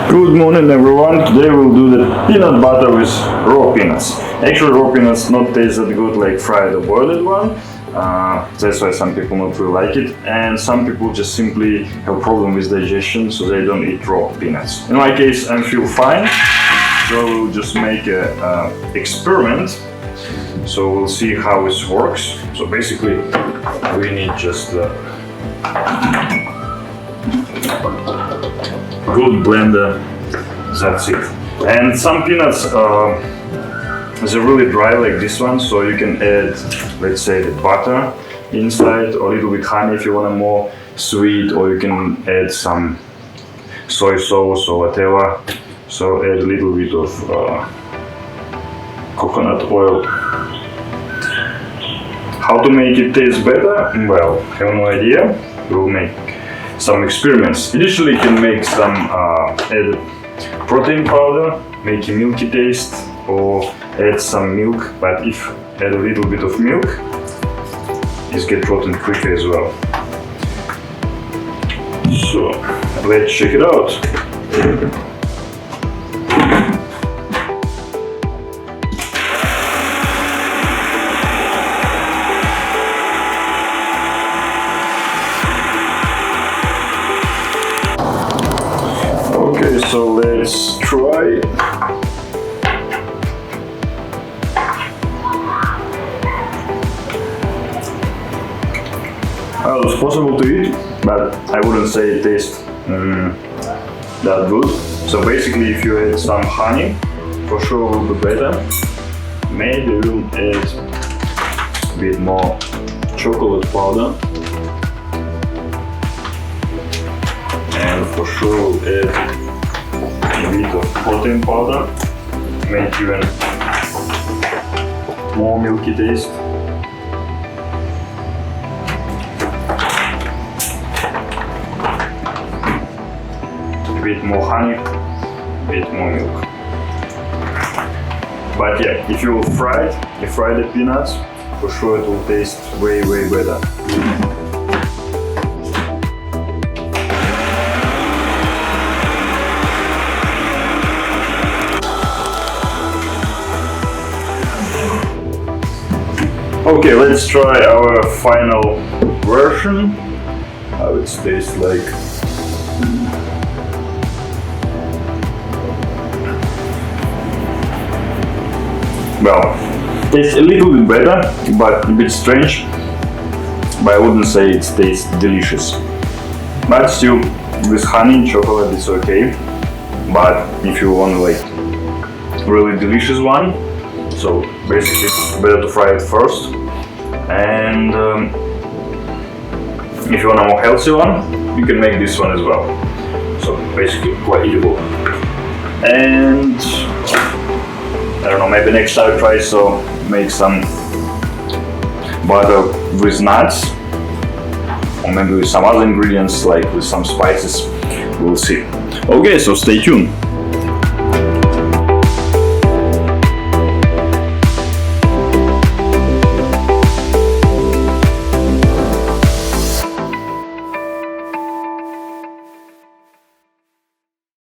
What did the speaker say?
Good morning everyone, today we'll do the peanut butter with raw peanuts. Actually raw peanuts not taste that good like fried or boiled one, that's why some people not really like it, and some people just simply have a problem with digestion, so they don't eat raw peanuts. In my case I feel fine, so we'll just make a experiment, so we'll see how it works. So basically we need just good blender, that's it. And some peanuts they're really dry like this one, so you can add, let's say, the butter inside or a little bit honey if you want a more sweet, or you can add some soy sauce or whatever. So add a little bit of coconut oil. How to make it taste better? Well, I have no idea. We'll make some experiments. Initially you can make some add protein powder, make a milky taste, or add some milk, but if add a little bit of milk, it's get rotten quicker as well. So let's check it out. Okay, so let's try. Well, it's possible to eat, but I wouldn't say it tastes that good. So basically, if you add some honey, for sure it will be better. Maybe we'll add a bit more chocolate powder. And for sure we'll add a bit of protein powder, make even more milky taste. A bit more honey, a bit more milk. But yeah, if you fry the peanuts, for sure it will taste way better. Okay, let's try our final version. How it tastes like. Well, tastes a little bit better, but a bit strange. But I wouldn't say it tastes delicious. But still, with honey and chocolate it's okay. But if you want like really delicious one, so basically it's better to fry it first. And if you want a more healthy one, you can make this one as well. So basically quite eatable. And I don't know, maybe next time I try so make some butter with nuts, or maybe with some other ingredients like with some spices. We'll see. Okay, so stay tuned.